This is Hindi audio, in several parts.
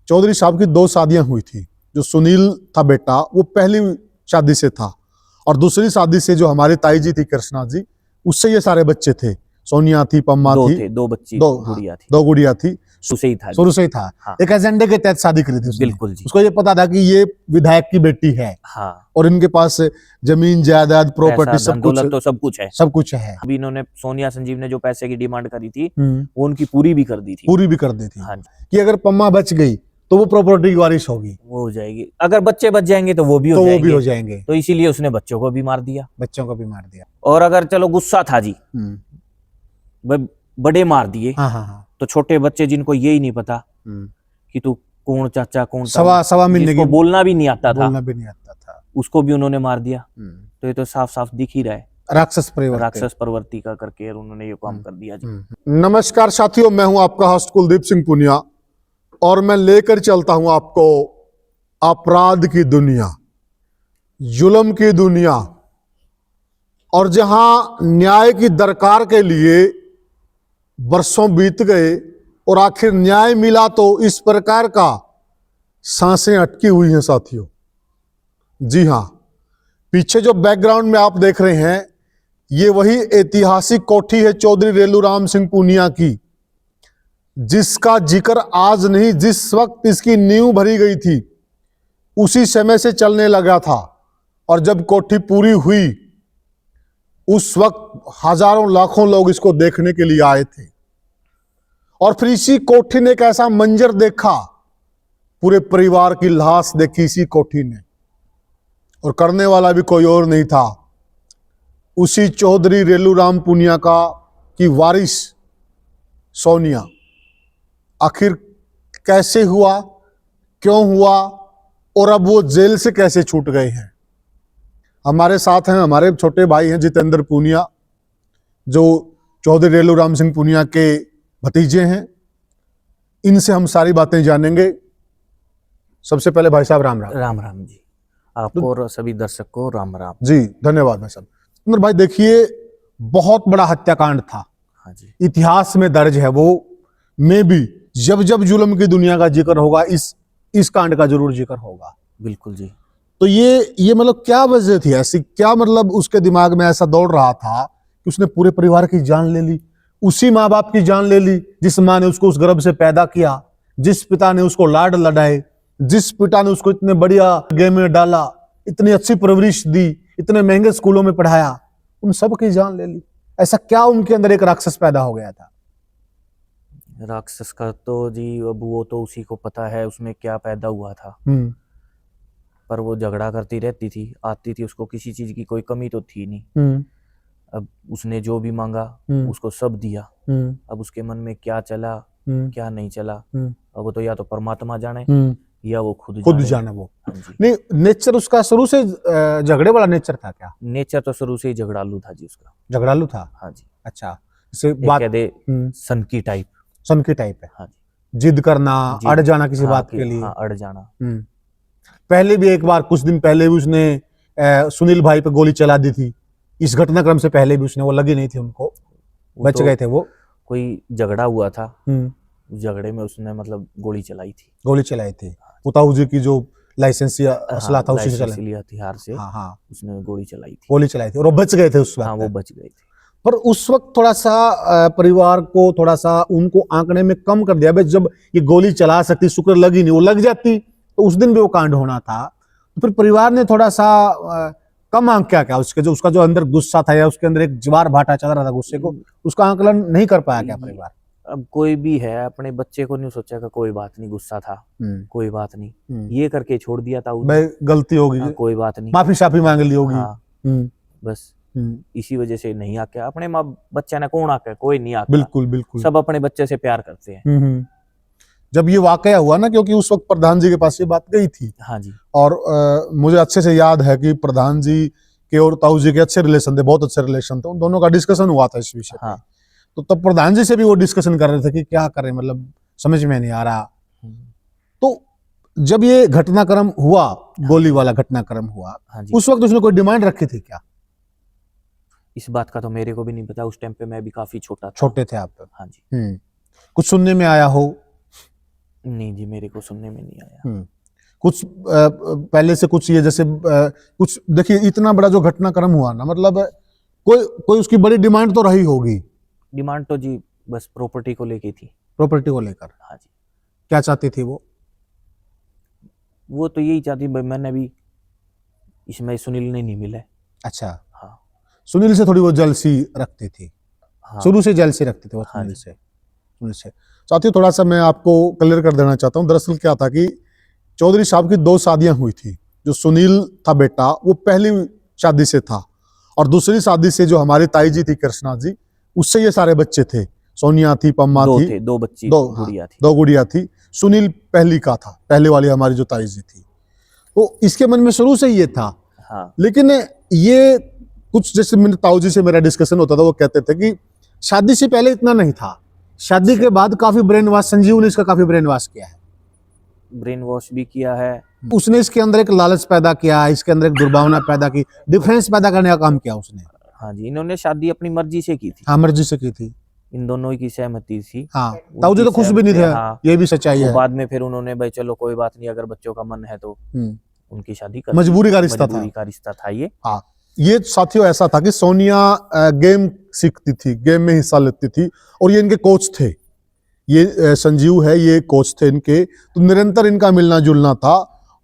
चौधरी साहब की 2 शादियां हुई थी। जो सुनील था बेटा, वो पहली शादी से था, और दूसरी शादी से जो हमारी ताई जी थी कृष्णा जी, उससे ये सारे बच्चे थे। सोनिया थी, पम्मा दो थी, थे, 2 बच्ची गुड़िया थी। 2 गुड़िया थी। शुरू से ही था जी। शुरू से ही था। हाँ। एक एजेंडे के तहत शादी करी थी उसने। बिल्कुल जी। उसको ये पता था कि ये विधायक की बेटी है, हाँ। और इनके पास जमीन जायदाद प्रॉपर्टी पैसा, सब धन कुछ, दौलत तो सब कुछ है। सब कुछ है। अभी इन्होंने सोनिया संजीव ने जो पैसे की डिमांड करी थी वो उनकी पूरी भी कर दी थी। पूरी भी कर दी थी। हाँ जी। कि अगर पम्मा बच गई तो वो प्रॉपर्टी की वारिस होगी, वो हो जाएगी। अगर बच्चे बच जाएंगे तो वो भी हो जाएंगे। तो इसीलिए उसने बच्चों को भी मार दिया। बच्चों को भी मार दिया। और अगर चलो गुस्सा था जी, बड़े मार दिए। हाँ हाँ हाँ। तो छोटे बच्चे जिनको ये ही नहीं पता कि तू कौन चाचा कौन सवा महीने जिसको बोलना भी नहीं आता था, उसको भी उन्होंने मार दिया। तो ये तो साफ साफ दिख ही रहा है, राक्षस प्रवृत्ति का करके उन्होंने ये काम कर दिया जी। नमस्कार साथियों, मैं हूं आपका होस्ट कुलदीप सिंह पुनिया, और मैं लेकर चलता हूं आपको अपराध की दुनिया, जुल्म की दुनिया, और जहां न्याय की दरकार के लिए वर्षों बीत गए और आखिर न्याय मिला तो इस प्रकार का सांसें अटकी हुई हैं साथियों। जी हां, पीछे जो बैकग्राउंड में आप देख रहे हैं, ये वही ऐतिहासिक कोठी है चौधरी रेलूराम सिंह पूनिया की, जिसका जिक्र आज नहीं, जिस वक्त इसकी नींव भरी गई थी उसी समय से चलने लगा था। और जब कोठी पूरी हुई उस वक्त हजारों लाखों लोग इसको देखने के लिए आए थे, और फिर इसी कोठी ने एक ऐसा मंजर देखा, पूरे परिवार की लाश देखी इसी कोठी ने, और करने वाला भी कोई और नहीं था, उसी चौधरी रेलूराम पूनिया का की वारिस सोनिया। आखिर कैसे हुआ, क्यों हुआ, और अब वो जेल से कैसे छूट गए हैं? हमारे साथ हैं हमारे छोटे भाई हैं जितेंद्र पूनिया, जो चौधरी रेलूराम सिंह पूनिया के भतीजे हैं। इनसे हम सारी बातें जानेंगे। सबसे पहले भाई साहब राम राम। राम राम जी, आपको और सभी दर्शक को राम राम जी। धन्यवाद भाई साहब। भाई देखिए, बहुत बड़ा हत्याकांड था। हाँ जी। इतिहास में दर्ज है वो। में भी जब जब जुल्म की दुनिया का जिक्र होगा, इस कांड का जरूर जिक्र होगा। बिल्कुल जी। तो ये मतलब क्या वजह थी ऐसी, क्या मतलब उसके दिमाग में ऐसा दौड़ रहा था कि उसने पूरे परिवार की जान ले ली, उसी माँ बाप की जान ले ली जिस माँ ने उसको उस गर्भ से पैदा किया, जिस पिता ने उसको लाड लड़ाए, जिस पिता ने उसको इतने बढ़िया गेम में डाला, इतनी अच्छी परवरिश दी, इतने महंगे स्कूलों में पढ़ाया, उन सब की जान ले ली। ऐसा क्या उनके अंदर एक राक्षस पैदा हो गया था? राक्षस का तो जी अब वो तो उसी को पता है उसमें क्या पैदा हुआ था। पर वो झगड़ा करती रहती थी, आती थी, उसको किसी चीज की कोई कमी तो थी नहीं। अब उसने जो भी मांगा उसको सब दिया। अब उसके मन में क्या चला क्या नहीं चला, अब वो तो या तो परमात्मा जाने या वो खुद जाने वो। नहीं, नेचर उसका शुरू से झगड़े वाला नेचर था क्या? नेचर तो शुरू से ही झगड़ालू था जी उसका। झगड़ालू था? हाँ जी। अच्छा, जैसे बात कह दे सन की टाइप है। हाँ जी। जिद करना, अड़ जाना किसी बात के लिए। हाँ, अड़ जाना। पहले भी एक बार कुछ दिन पहले भी उसने सुनील भाई पे गोली चला दी थी। इस घटनाक्रम से पहले भी उसने, वो लगी नहीं थी उनको, बच गए थे वो। कोई झगड़ा हुआ था, उस झगड़े में उसने मतलब गोली चलाई थी। उताऊ जी की जो लाइसेंसी असला था उसी से हथियार से उसने गोली चलाई थी, और वो बच गए थे उस वक्त। हाँ, वो बच गए थे। पर उस वक्त थोड़ा सा परिवार को थोड़ा सा उनको आंकड़े में कम कर दिया। जब ये गोली चला सकती, शुक्र लगी नहीं, वो लग जाती तो उस दिन भी वो कांड होना था। तो फिर परिवार ने थोड़ा सा कम आंक क्या उसका जो अंदर गुस्सा था, या उसके अंदर एक ज्वार भाटा चल रहा था गुस्से को, उसका आंकलन नहीं कर पाया क्या परिवार? अब कोई भी है अपने बच्चे को नहीं सोचा कि कोई बात नहीं, गुस्सा था, कोई बात नहीं, ये करके छोड़ दिया था, गलती होगी, कोई बात नहीं, माफी शाफी मांग ली होगी। बस इसी वजह से नहीं आके अपने माँ बच्चा ने कौन आके, कोई नहीं आके। बिल्कुल सब अपने बच्चे से प्यार करते हैं। जब ये वाकया हुआ ना, क्योंकि उस वक्त प्रधान जी के पास ये बात गई थी। हाँ जी। और मुझे अच्छे से याद है कि प्रधान जी के और ताऊ जी के अच्छे रिलेशन थे, बहुत अच्छे रिलेशन थे, उन दोनों का डिस्कशन हुआ था इस विषय पे। तो तब प्रधान जी से भी वो डिस्कशन कर रहे थे कि क्या करें, मतलब समझ में नहीं आ रहा। तो जब ये घटनाक्रम हुआ, गोली वाला घटनाक्रम हुआ, उस वक्त उसने कोई डिमांड रखी थी क्या? इस बात का तो मेरे को भी नहीं पता, उस टाइम पे मैं भी काफी छोटे थे आप? हाँ जी। कुछ सुनने में आया हो? नहीं जी, मेरे को सुनने में नहीं आया। कुछ पहले से कुछ ये जैसे कुछ देखिए, इतना बड़ा जो घटनाक्रम हुआ ना, मतलब कोई कोई उसकी बड़ी डिमांड तो रही होगी। डिमांड तो जी बस प्रॉपर्टी को लेके थी। प्रॉपर्टी को लेकर हाँ जी, क्या चाहती थी वो तो यही चाहती भाई, मैंने भी इसमें सुनील ने नहीं मिला है। अच्छा, हाँ सुनील से थोड़ी वो जलसी रखती थी, हाँ शुरू से जलसी रखती थी वो हाँ सुनील जी। से। सुनील से साथियों, थोड़ा सा मैं आपको क्लियर कर देना चाहता हूँ। दरअसल क्या था कि चौधरी साहब की 2 शादियां हुई थी। जो सुनील था बेटा, वो पहली शादी से था, और दूसरी शादी से जो हमारी ताई जी थी कृष्णा जी, उससे ये सारे बच्चे थे। सोनिया थी, पम्मा दो थी, थे, 2 बच्ची दो गुड़िया थी। 2 गुड़िया थी। सुनील पहली का था, पहले वाली हमारी जो ताई जी थी। तो इसके मन में शुरू से ये था। हाँ लेकिन ये कुछ, जैसे मेरे ताऊ जी से मेरा डिस्कशन होता था, वो कहते थे कि शादी से पहले इतना नहीं था, शादी के बाद काफी ब्रेन वॉश, संजीव ने इसका काफी ब्रेन वॉश किया है। ब्रेन वॉश भी किया है। उसने इसके अंदर एक लालच पैदा किया, इसके अंदर एक दुर्भावना पैदा की, डिफरेंस पैदा करने का काम किया उसने। हाँ जी, इन्होंने शादी अपनी मर्जी से की थी। हाँ, मर्जी से की थी। इन दोनों की सहमति थी। हाँ, ताऊ जी तो खुश भी नहीं थे। हाँ, ये भी सच्चाई तो है। बाद में फिर उन्होंने भाई चलो कोई बात नहीं, अगर बच्चों का मन है तो उनकी शादी कर दी। मजबूरी का रिश्ता था। मजबूरी का रिश्ता था ये। हाँ, ये साथियों ऐसा था कि सोनिया गेम सीखती थी, गेम में हिस्सा लेती थी, और ये इनके कोच थे। ये संजीव है, ये कोच थे इनके। तो निरंतर इनका मिलना जुलना था,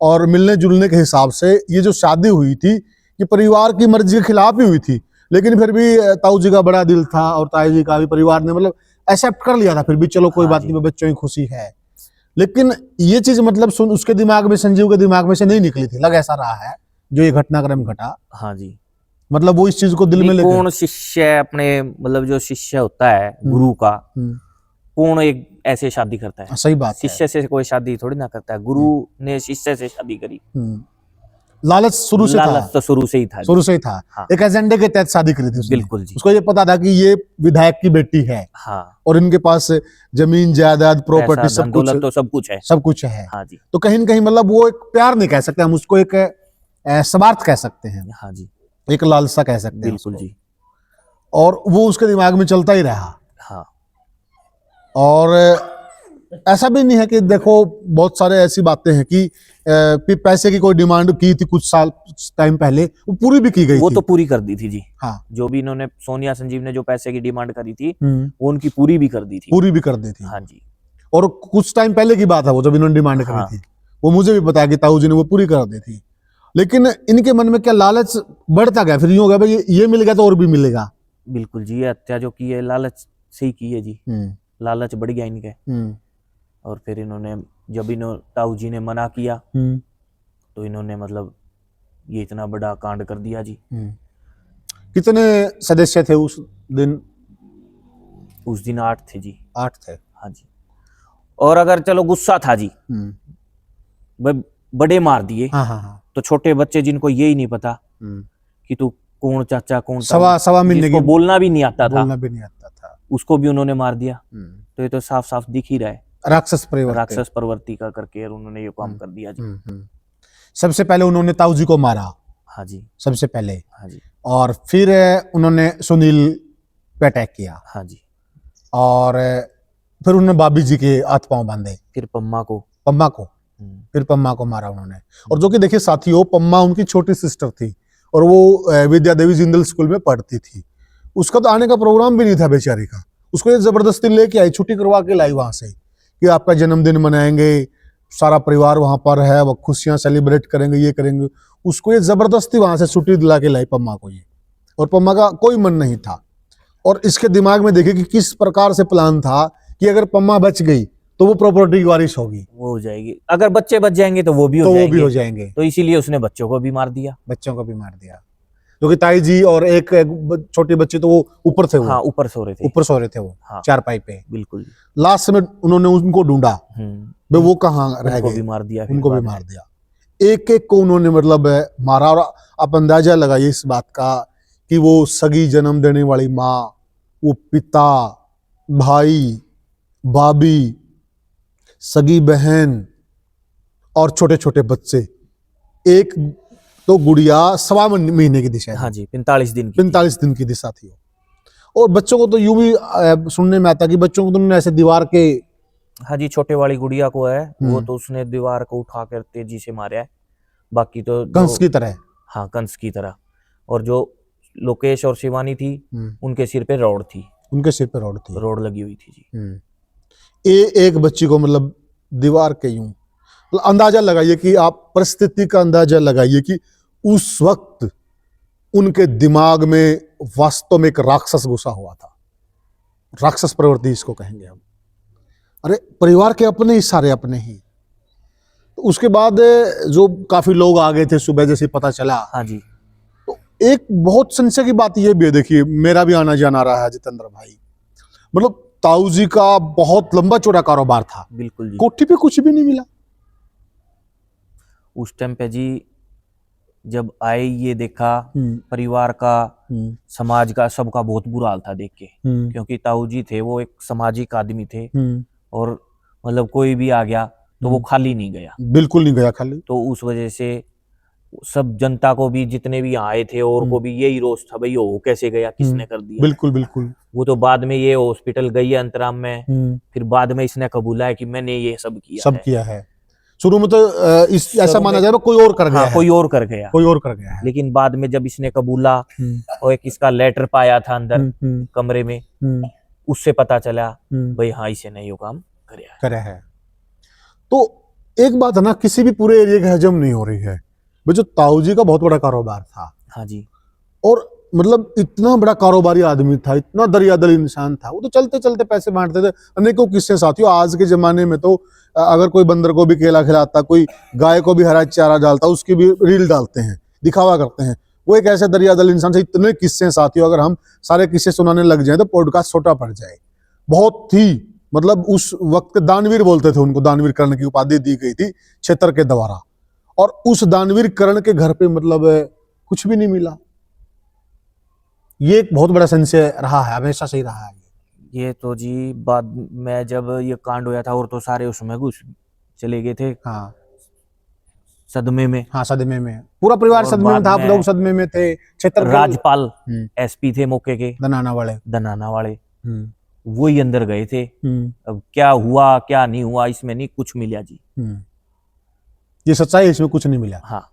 और मिलने जुलने के हिसाब से ये जो शादी हुई थी, ये परिवार की मर्जी के खिलाफ ही हुई थी। लेकिन फिर भी ताऊ जी का बड़ा दिल था, और ताई जी का भी, परिवार ने मतलब एक्सेप्ट कर लिया था। फिर भी चलो कोई हाँ बात जी। नहीं, बच्चों की खुशी है। लेकिन ये चीज मतलब सुन, उसके दिमाग में, संजीव के दिमाग में से नहीं निकली थी। लग ऐसा रहा है जो ये घटनाक्रम घटा, हाँ जी, मतलब वो इस चीज को दिल में नहीं, लेकर। कौन शिष्य अपने मतलब जो शिष्य होता है गुरु का, कौन एक ऐसे शादी करता है? सही बात है। शिष्य से कोई शादी थोड़ी ना करता है। गुरु ने शिष्य से शादी करी। लालच शुरू से था। लालच तो शुरू से ही था। शुरू से ही था। हाँ। एक एजेंडे के तहत शादी करी थी उसने। बिल्कुल जी। उसको ये पता था कि ये विधायक की बेटी है, हाँ, और इनके पास जमीन जायदाद प्रॉपर्टी पैसा, सब धन, कुछ, दौलत तो सब कुछ है। सब कुछ है। हाँ जी, तो कहीं न कहीं मतलब वो एक प्यार नहीं कह सकते हम उसको, एक स्वार्थ कह सकते हैं, हाँ जी, एक लालसा कह सकते हैं बिल्कुल उसको। जी। और वो उसके दिमाग में चलता ही रहा। हाँ, और ऐसा भी नहीं है कि देखो, बहुत सारे ऐसी बातें हैं कि पैसे की कोई डिमांड की थी कुछ साल टाइम पहले, वो पूरी भी की गई वो थी। तो पूरी कर दी थी जी। हाँ, जो भी इन्होंने सोनिया संजीव ने जो पैसे की डिमांड करी थी, हम्म, वो उनकी पूरी भी कर दी थी। पूरी भी कर दी थी। हाँ जी, और कुछ टाइम पहले की बात है वो, जब इन्होंने डिमांड हाँ। करी थी, वो मुझे भी पता है कि ताऊ जी ने वो पूरी कर दी थी। लेकिन इनके मन में क्या लालच बढ़ता गया, फिर यूं हो गया भाई ये मिल गया तो और भी मिलेगा। बिल्कुल जी। ये हत्या जो की है लालच से ही की है जी। लालच बढ़ गया इनके। और फिर इन्होंने, जब इन्होंने ताऊ जी ने मना किया, तो इन्होंने मतलब ये इतना बड़ा कांड कर दिया जी। कितने सदस्य थे उस दिन? उस दिन 8 थे जी। 8 थे। हाँ जी। और अगर चलो गुस्सा था जी, बड़े मार दिए, हाँ हाँ हाँ। तो छोटे बच्चे जिनको ये ही नहीं पता कि तू कौन चाचा कौन सवा महीने जिसको की, बोलना भी नहीं आता था, बोलना भी नहीं आता था, उसको भी उन्होंने मार दिया। तो ये तो साफ साफ दिख ही रहा है, राक्षस प्रवृत्ति, राक्षस प्रवृत्ति का करके उन्होंने ये काम कर दिया जी। सबसे पहले उन्होंने ताऊ जी को मारा। हाँ जी, सबसे पहले। हाँ जी, और फिर उन्होंने सुनील पे अटैक किया। हाँ जी। और फिर उन्होंने बाबी जी के हाथ पांव बांधे। फिर पम्मा को फिर पम्मा को मारा उन्होंने। और जो कि देखिए साथियों, पम्मा उनकी छोटी सिस्टर थी, और वो विद्या देवी जिंदल स्कूल में पढ़ती थी। उसका तो आने का प्रोग्राम भी नहीं था बेचारी का। उसको ये जबरदस्ती लेके आई, छुट्टी करवा के लाई वहां से, कि आपका जन्मदिन मनाएंगे, सारा परिवार वहां पर है, वो खुशियां सेलिब्रेट करेंगे, ये करेंगे। उसको ये जबरदस्ती वहां से छुट्टी दिला के लाई पम्मा को ये। और पम्मा का कोई मन नहीं था। और इसके दिमाग में देखिए कि किस प्रकार से प्लान था कि अगर पम्मा बच गई तो वो प्रॉपर्टी की वारिस होगी, वो हो जाएगी। अगर बच्चे बच जाएंगे तो वो भी हो जाएंगे। तो इसीलिए उसने बच्चों को भी मार दिया। बच्चों को भी मार दिया। क्योंकि ताई जी और एक छोटी बच्ची तो वो ऊपर थे, वो हाँ, ऊपर सो रहे थे वो। हाँ, चारपाई पे। बिल्कुल। लास्ट में उन्होंने उनको ढूंढा, भाई वो कहाँ रह गए, भी मार दिया। उनको भी मार दिया। एक एक को उन्होंने मतलब मारा। और आप अंदाजा लगाइए इस बात का कि वो सगी जन्म देने वाली माँ, वो पिता, भाई, भाभी, सगी बहन और छोटे छोटे बच्चे। एक तो गुड़िया 1.25 महीने की दिशा, हाँ जी, 45 दिन की 45 दिन की दिशा थी। और बच्चों को तो यूं भी सुनने में आता कि बच्चों को तो उन्होंने ऐसे दीवार के हाँ जी, छोटे वाली गुड़िया को है, वो तो उसने दीवार को उठा कर तेजी से मारा है। बाकी तो कंस की तरह। हाँ, कंस की तरह। और जो लोकेश और शिवानी थी, उनके सिर पे रॉड थी। उनके सिर पे रॉड थी, रॉड लगी हुई थी जी। एक बच्ची को मतलब दीवार के यूं, मतलब अंदाजा लगाइए कि आप परिस्थिति का अंदाजा लगाइए कि उस वक्त उनके दिमाग में वास्तव में एक राक्षस घुसा हुआ था। राक्षस प्रवृत्ति इसको कहेंगे हम। अरे परिवार के अपने ही सारे अपने ही। तो उसके बाद जो काफी लोग आ गए थे सुबह जैसे पता चला। हाँ जी। तो एक बहुत संशय की बात ये भी है, देखिए मेरा भी आना जाना रहा है जितेंद्र भाई, मतलब ताऊ जी का बहुत लंबा चौड़ा कारोबार था। बिल्कुल जी। कोठी पे कुछ भी नहीं मिला उस टाइम पे जी, जब आए ये देखा परिवार का, समाज का, सबका बहुत बुरा हाल था देख के। क्योंकि ताऊ जी थे वो एक सामाजिक आदमी थे, और मतलब कोई भी आ गया तो वो खाली नहीं गया, बिल्कुल नहीं गया खाली। तो उस वजह से सब जनता को भी, जितने भी यहाँ आए थे और को भी यही रोष था, भाई वो कैसे गया, किसने कर दिया। बिल्कुल बिल्कुल। वो तो बाद में ये हॉस्पिटल गई है अंतराम में, फिर बाद में इसने कबूला है कि मैंने ये सब किया है। शुरू में तो ऐसा माना जाए कोई और कर गया हाँ, है, कोई और कर गया, कोई और कर गया है। लेकिन बाद में जब इसने कबूला और एक इसका लेटर पाया था अंदर कमरे में, उससे पता चला भाई हाँ इसे नहीं यो काम करे है। तो एक बात है ना, किसी भी पूरे एरिया की हजम नहीं हो रही है। भाई जो ताऊ जी का बहुत बड़ा कारोबार था, हाँ जी, और मतलब इतना बड़ा कारोबारी आदमी था, इतना दरियादिल इंसान था, वो तो चलते चलते पैसे बांटते थे। अनेकों किस्से साथियों, आज के जमाने में तो अगर कोई बंदर को भी केला खिलाता, कोई गाय को भी हरा चारा डालता, उसकी भी रील डालते हैं, दिखावा करते हैं। वो एक ऐसे दरियादिल इंसान से इतने किस्से साथियों, अगर हम सारे किस्से सुनाने लग जाए तो पॉडकास्ट छोटा पड़ जाए। बहुत ही मतलब उस वक्त दानवीर बोलते थे उनको, दानवीर कर्ण की उपाधि दी गई थी क्षेत्र के द्वारा। और उस दानवीर कर्ण के घर पे मतलब कुछ भी नहीं मिला। ये एक बहुत बड़ा संशय रहा है, हमेशा से ही रहा है ये तो जी। बाद में जब ये कांड हुआ था और तो सारे उसमें घुस चले गए थे, हाँ सदमे में। हाँ, सदमे में पूरा परिवार सदमे में था, आप लोग सदमे में थे। क्षेत्र राज्यपाल एसपी थे मौके के, दनाना वाले वो ही अंदर गए थे। अब क्या हुआ क्या नहीं हुआ इसमें नहीं कुछ मिला जी। ये सच्चाई है, इसमें कुछ नहीं मिला। हाँ,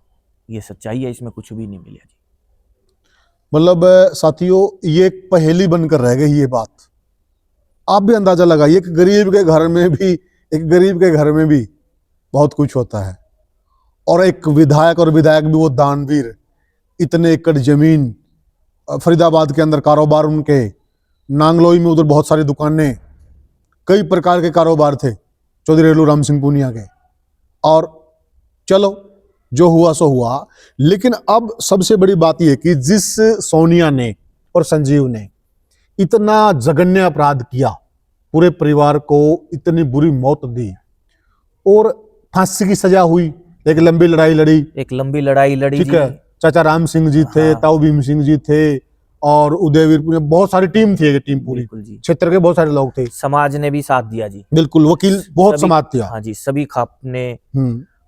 ये सच्चाई है, इसमें कुछ भी नहीं मिला जी। मतलब साथियों, ये एक पहेली बनकर रह गई ये बात। आप भी अंदाजा लगाइए कि गरीब के घर में भी, एक गरीब के घर में भी बहुत कुछ होता है, और एक विधायक भी वो दानवीर, इतने एकड़ जमीन, फरीदाबाद के अंदर कारोबार उनके, नांगलोई में उधर बहुत सारी दुकानें, कई प्रकार के कारोबार थे चौधरी रेलू राम सिंह पुनिया के। और चलो जो हुआ सो हुआ। लेकिन अब सबसे बड़ी बात यह कि जिस सोनिया ने और संजीव ने इतना जघन्य अपराध किया, पूरे परिवार को इतनी बुरी मौत दी, और फांसी की सजा हुई, एक लंबी लड़ाई लड़ी, ठीक है। चाचा राम सिंह जी थे, ताऊ भीम सिंह जी थे, और उदयवीर, बहुत सारी टीम थी, टीम पूरी क्षेत्र के बहुत सारे लोग थे। समाज ने भी साथ दिया जी, बिल्कुल, वकील बहुत समाज दिया। हाँ जी, सभी खाप ने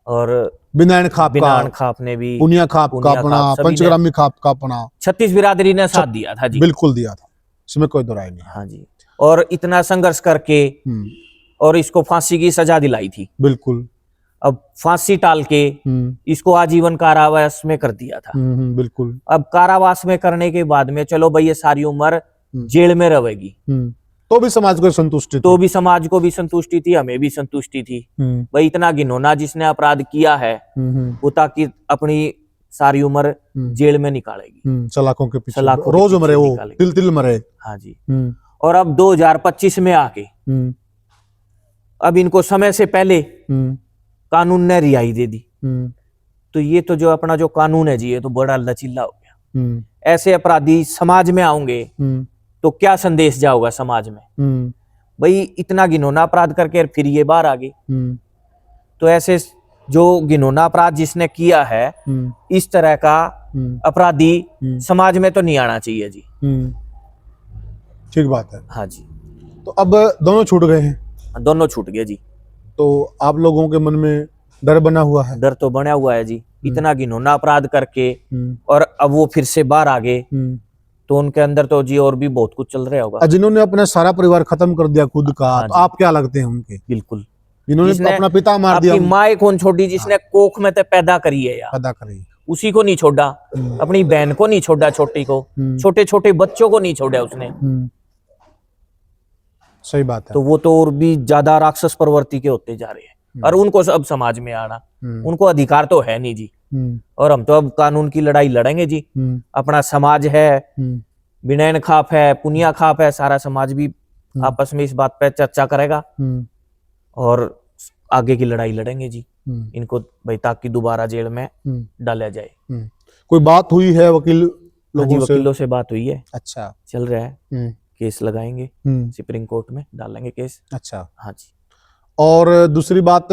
और बिनायन खाप ने भी, पुनिया खाप का अपना, पंचग्रामी खाप का अपना, 36 बिरादरी ने साथ दिया था जी। बिल्कुल दिया था, इसमें कोई दो राय नहीं। हाँ जी, और इतना संघर्ष करके और इसको फांसी की सजा दिलाई थी। बिल्कुल। अब फांसी टाल के इसको आजीवन कारावास में कर दिया था। बिल्कुल। अब कारावास में करने के बाद में चलो भाई ये सारी उम्र जेल में रहेगी, तो भी समाज को संतुष्टि थी, तो भी समाज को भी संतुष्टि थी, हमें भी संतुष्टि थी। भाई इतना घिनौना जिसने अपराध किया है वो ताकि अपनी सारी उम्र जेल में निकालेगी, सलाखों के पीछे रोज मरे, वो तिल तिल मरे। हाँ जी। और अब 2025 में आके अब इनको समय से पहले कानून ने रिहाई दे दी। तो ये तो जो अपना जो कानून है जी, ये तो बड़ा लचीला हो गया। ऐसे अपराधी समाज में आएंगे तो क्या संदेश जाओगा समाज में, भाई इतना घिनौना अपराध करके फिर ये बाहर आ गए। तो ऐसे जो घिनौना अपराध जिसने किया है, इस तरह का अपराधी समाज में तो नहीं आना चाहिए जी। ठीक बात है। हाँ जी। तो अब दोनों छूट गए हैं, दोनों छूट गए जी। तो आप लोगों के मन में डर बना हुआ है? डर तो बना हुआ है जी, इतना घिनौना अपराध करके और अब वो फिर से बाहर आ गए, तो उनके अंदर तो जी और भी बहुत कुछ चल रहा होगा। जिन्होंने अपना सारा परिवार खत्म कर दिया खुद का, हाँ तो जी। आप क्या लगते हैं उनके? बिल्कुल। जिन्होंने जिसने अपना पिता मार दिया, आपकी माँ कौन छोड़ी, जिसने कोख में तो पैदा करी है यार, पैदा करी। उसी को नहीं छोड़ा, अपनी बहन को नहीं छोड़ा, छोटी को, छोटे छोटे बच्चों को नहीं छोड़ा उसने। सही बात है। तो वो तो और भी ज्यादा राक्षस प्रवृत्ति के होते जा रहे हैं, और उनको अब समाज में आना, उनको अधिकार तो है नहीं जी। और हम तो अब कानून की लड़ाई लड़ेंगे जी। अपना समाज है, बिनैन खाप है, पुनिया खाप है, सारा समाज भी आपस में इस बात पे चर्चा करेगा और आगे की लड़ाई लड़ेंगे जी। इनको भाई ताकि दोबारा जेल में डाला जाए। कोई बात हुई है वकील लोगों से? वकीलों से बात हुई है। अच्छा, चल रहा है, केस लगाएंगे सुप्रीम कोर्ट में, डालेंगे केस। अच्छा। हाँ जी। और दूसरी बात,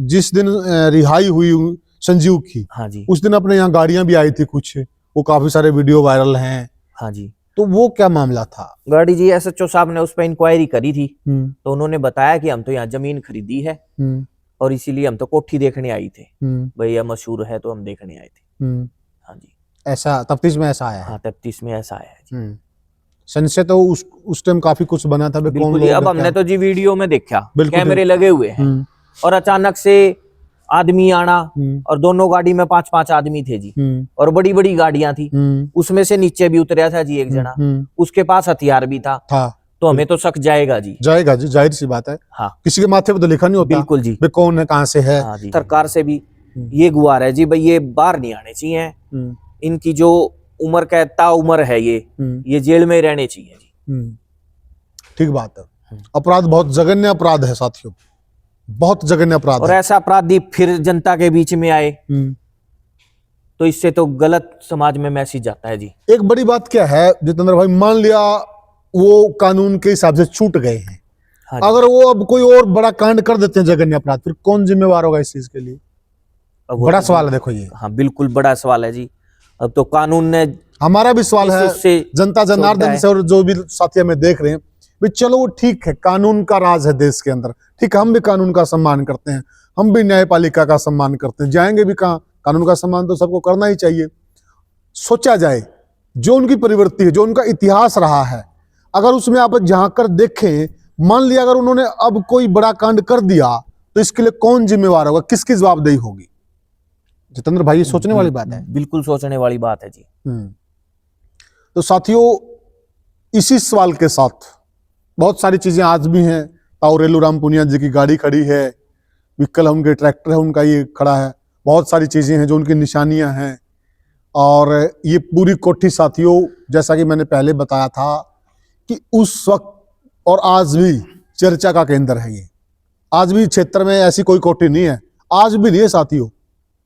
जिस दिन रिहाई हुई संजीव की, हाँ जी, उस दिन अपने यहाँ गाड़ियां भी आई थी कुछ, वो काफी सारे वीडियो वायरल हैं। हाँ जी। तो वो क्या मामला था? गाड़ी जी एसएचओ साहब ने उस पर इंक्वायरी करी थी, तो उन्होंने बताया कि हम तो यहाँ जमीन खरीदी है और इसीलिए हम तो कोठी देखने आई थे, भैया मशहूर है तो हम देखने आए थे। हाँ जी, ऐसा तफ्तीश में ऐसा आया है? हाँ, तफ्तीश में ऐसा आया है जी। संशय तो उस टाइम काफी कुछ बना था, बिल्कुल जी। अब हमने तो जी वीडियो में देखा, बिल्कुल कैमरे लगे हुए हैं, और अचानक से आदमी आना, और दोनों गाड़ी में 5-5 आदमी थे जी, और बड़ी बड़ी गाड़ियां थी, उसमें से नीचे भी उतरा था जी एक जना, उसके पास हथियार भी था। तो हमें तो शक जाएगा जी, जाहिर सी बात है। हाँ, किसी के माथे पे तो लिखा नहीं होता। बिल्कुल जी, वे कौन है, कहाँ से है। हाँ जी। सरकार से भी ये गुहार है जी, भाई ये बाहर नहीं आने चाहिए, इनकी जो उम्र का ताउम्र है ये जेल में रहने चाहिए जी। ठीक बात है। अपराध बहुत जघन्य अपराध है साथियों, बहुत जघन्य अपराध और है। ऐसा अपराधी फिर जनता के बीच में आए तो इससे तो गलत समाज में मैसेज जाता है जी। एक बड़ी बात क्या है जितेंद्र भाई, मान लिया वो कानून के हिसाब से छूट गए हैं, हाँ, अगर वो अब कोई और बड़ा कांड कर देते हैं जघन्य अपराध, फिर कौन जिम्मेवार होगा इस चीज के लिए? बड़ा सवाल है। देखो ये, हाँ बिल्कुल बड़ा सवाल है जी। अब तो कानून ने, हमारा भी सवाल है, जनता जनार्दन से और जो भी साथी हमें देख रहे हैं, भी चलो वो ठीक है, कानून का राज है देश के अंदर, ठीक है, हम भी कानून का सम्मान करते हैं, हम भी न्यायपालिका का सम्मान करते हैं, जाएंगे भी कहाँ, कानून का सम्मान तो सबको करना ही चाहिए। सोचा जाए जो उनकी प्रवृत्ति है, जो उनका इतिहास रहा है, अगर उसमें आप झांक कर देखें, मान लिया अगर उन्होंने अब कोई बड़ा कांड कर दिया तो इसके लिए कौन जिम्मेवार होगा, किसकी जवाबदेही होगी? जितेंद्र भाई, ये सोचने वाली बात है। बिल्कुल सोचने वाली बात है जी। तो साथियों, इसी सवाल के साथ बहुत सारी चीजें आज भी हैं। ताऊ रेलूराम पुनिया जी की गाड़ी खड़ी है, व्हीकल है उनके, ट्रैक्टर है उनका, ये खड़ा है, बहुत सारी चीजें हैं जो उनकी निशानियां हैं। और ये पूरी कोठी साथियों, जैसा कि मैंने पहले बताया था कि उस वक्त और आज भी चर्चा का केंद्र है। ये आज भी क्षेत्र में ऐसी कोई कोठी नहीं है, आज भी नहीं है साथियों।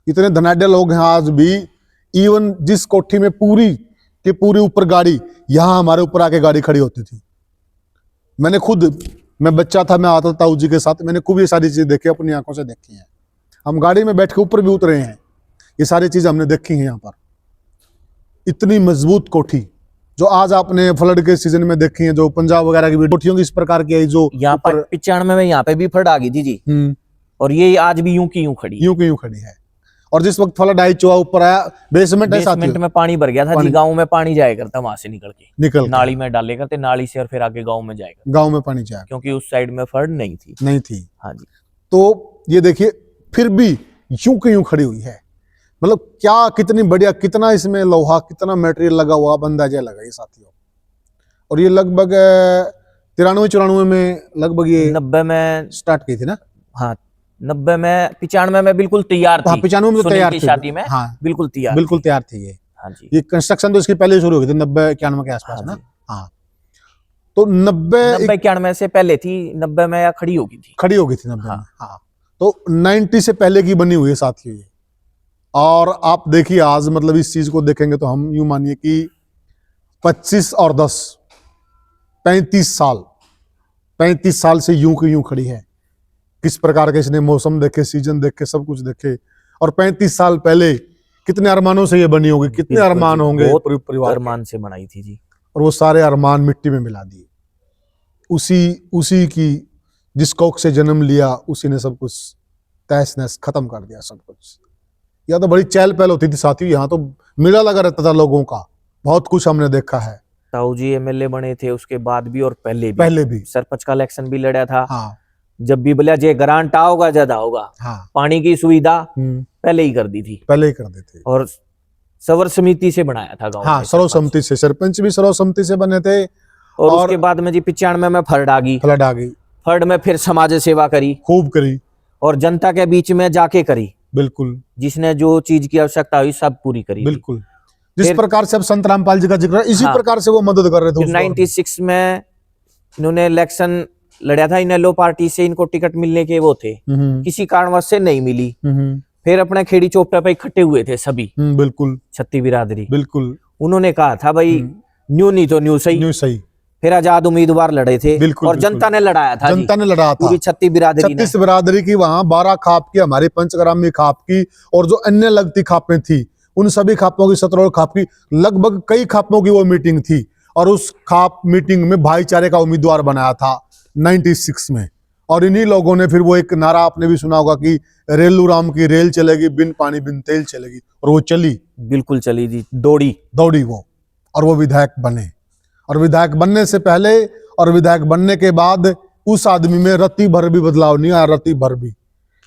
इतने धनाढ्य लोग हैं आज भी, इवन जिस कोठी में पूरी के पूरी ऊपर गाड़ी, यहां हमारे ऊपर आके गाड़ी खड़ी होती थी। मैंने खुद, मैं बच्चा था, मैं आता था ताऊ जी के साथ, मैंने खूब ये सारी चीजें देखी, अपनी आंखों से देखी हैं। हम गाड़ी में बैठ के ऊपर भी उतरे हैं, ये सारी चीजें हमने देखी हैं यहाँ पर। इतनी मजबूत कोठी जो आज आपने फ्लड के सीजन में देखी है, जो पंजाब वगैरह की कोठियों की इस प्रकार की है, जो यहाँ पर 95 में यहाँ पे भी फ्लड आ गई थी जी, और ये आज भी यूं की यूं खड़ी है। और जिस वक्त फ्लड आई, चुहा ऊपर आया, बेसमेंट में पानी भर गया था जी, गांव में पानी जाया करता, वहां से निकल नाली में डाले करते, नाली से और फिर आगे गांव में जाएगा, गांव में पानी जाएगा, क्योंकि उस साइड में फ्लड नहीं थी। हाँ जी। तो ये देखिए, फिर भी यूं की यूं खड़ी हुई है। मतलब क्या, कितनी बढ़िया, कितना इसमें लोहा, कितना मटेरियल लगा हुआ, अंदाजा लगा ये साथियों। और ये लगभग 93-94 में, लगभग ये 90 में स्टार्ट की थी ना? हाँ, 90 में, 95 में बिल्कुल तैयार थी। 95 में तो तैयार थी शादी में, हाँ, बिल्कुल तैयार थी ये। हाँ जी। ये कंस्ट्रक्शन तो इसकी पहले शुरू हो गई थी 90-91 के आसपास ना। हाँ, तो 90-91 से पहले थी, 90 में या खड़ी हो गई थी 90 में। हाँ, तो 90 से पहले की बनी हुई है साथियों ये। और आप देखिए आज, मतलब इस चीज को देखेंगे तो हम यूं मानिए कि 25 और 10 35 साल से यूं की यूं खड़ी है। किस प्रकार के इसने मौसम देखे, सीजन देखे, सब कुछ देखे। और 35 साल पहले कितने अरमानों से ये बनी होगी, कितने अरमान होंगे परिवार, अरमान से बनाई थी जी। और वो सारे अरमान मिट्टी में मिला दिए। उसी की जिस कोख से जन्म लिया, उसी ने सब कुछ तहस नहस खत्म कर दिया सब कुछ। यह तो बड़ी चहल पहल होती थी साथियों, यहाँ तो मेला लगा रहता था लोगों का, बहुत कुछ हमने देखा है। ताऊ जी एमएलए बने थे उसके बाद भी और पहले भी सरपंच का इलेक्शन भी लड़ा था। हाँ जब भी बोला जे ग्रांट आओगा ज्यादा होगा, हाँ पानी की सुविधा पहले ही कर दी थी, पहले ही कर दी थी। और सर्व समिति से बनाया था गांव हाँ, में सर्वसम्मति से, सरपंच भी सर्वसम्मति से बने थे। और उसके बाद में जी 95 में फर्ड आ गई। फ्लड आ गई, फर्ड में फिर समाज सेवा करी, खूब करी, और जनता के बीच में जाके करी। बिल्कुल, जिसने जो चीज की आवश्यकता हुई सब पूरी करी। बिल्कुल। जिस फिर- प्रकार से अब संत रामपाल जी का जिक्र है, इसी हाँ। प्रकार से वो मदद कर रहे थे फिर उस दौर में। 96 में इन्होंने इलेक्शन लड़ा था, इनेलो पार्टी से इनको टिकट मिलने के वो थे, किसी कारणवश से नहीं मिली। फिर अपने खेड़ी चौपटा पे इकट्ठे हुए थे सभी, बिल्कुल, छत्ती बिरादरी। बिल्कुल, उन्होंने कहा था भाई न्यू नहीं तो न्यू सही। न्यू सही। फिर आजाद उम्मीदवार लड़े थे, बिल्कुल, और बिल्कुल। जनता ने लड़ाया था, जनता ने लड़ा था, पूरी छत्ती बिरादरी ने। 36 बिरादरी की, वहां 12 खाप की, हमारी पंचग्रामी खाप की, और जो अन्य लगती खापें थी उन सभी खापों की, 17 खाप की, लगभग कई खापों की वो मीटिंग थी। और उस खाप मीटिंग में भाईचारे का उम्मीदवार बनाया था 96 में। और इन्हीं लोगों ने फिर वो एक नारा आपने भी सुना होगा कि रेलू राम की रेल चलेगी, बिन पानी बिन तेल चलेगी, और वो चली, बिल्कुल चली जी, दौड़ी वो, और वो विधायक बने। और विधायक बनने से पहले और विधायक बनने के बाद उस आदमी में रत्ती भर भी बदलाव नहीं आया, रत्ती भर भी।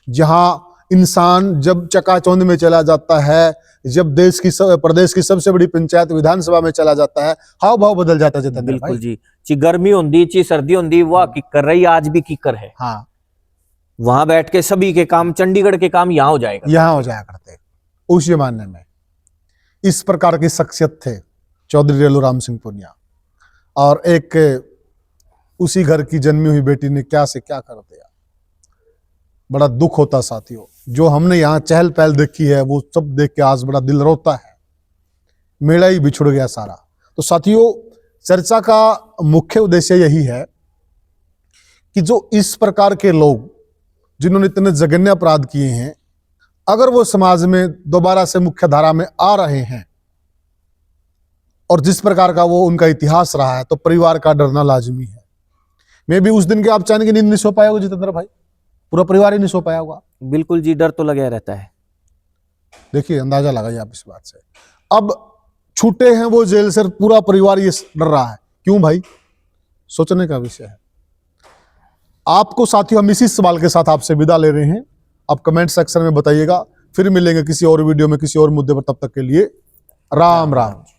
जहां इंसान जब चकाचौंध में चला जाता है, जब प्रदेश की सबसे बड़ी पंचायत विधानसभा में चला जाता है, हाव भाव बदल जाता है। बिल्कुल जी, ची गर्मी होंदी ची सर्दी होंदी, वह किकर रही, आज भी किकर है। हाँ, वहां बैठ के सभी के काम, चंडीगढ़ के काम यहाँ हो जाएगा, यहाँ हो जाया करते उस जमाने में। इस प्रकार की शख्सियत थे चौधरी रेलू राम सिंह पुनिया। और एक उसी घर की जन्मी हुई बेटी ने क्या से क्या कर दिया। बड़ा दुख होता साथियों, जो हमने यहाँ चहल पहल देखी है वो सब देख के आज बड़ा दिल रोता है। मेला ही बिछुड़ गया सारा। तो साथियों, चर्चा का मुख्य उद्देश्य यही है कि जो इस प्रकार के लोग जिन्होंने इतने जघन्य अपराध किए हैं, अगर वो समाज में दोबारा से मुख्य धारा में आ रहे हैं और जिस प्रकार का वो उनका इतिहास रहा है, तो परिवार का डरना लाजमी है। मैं भी उस दिन के आप चाहने की नींद नहीं सो पाया होगा जितेंद्र भाई, पूरा परिवार ही नहीं सो पाया होगा। बिल्कुल जी, डर तो लगा रहता है। देखिए, अंदाजा लगाइए आप इस बात से। अब छूटे हैं वो जेल से, पूरा परिवार ये डर रहा है। क्यों भाई? सोचने का विषय है। आपको साथियों हम इसी सवाल के साथ आपसे विदा ले रहे हैं। आप कमेंट सेक्शन में बताइएगा। फिर मिलेंगे किसी और वीडियो में किसी और मुद्दे पर। तब तक के लिए राम राम।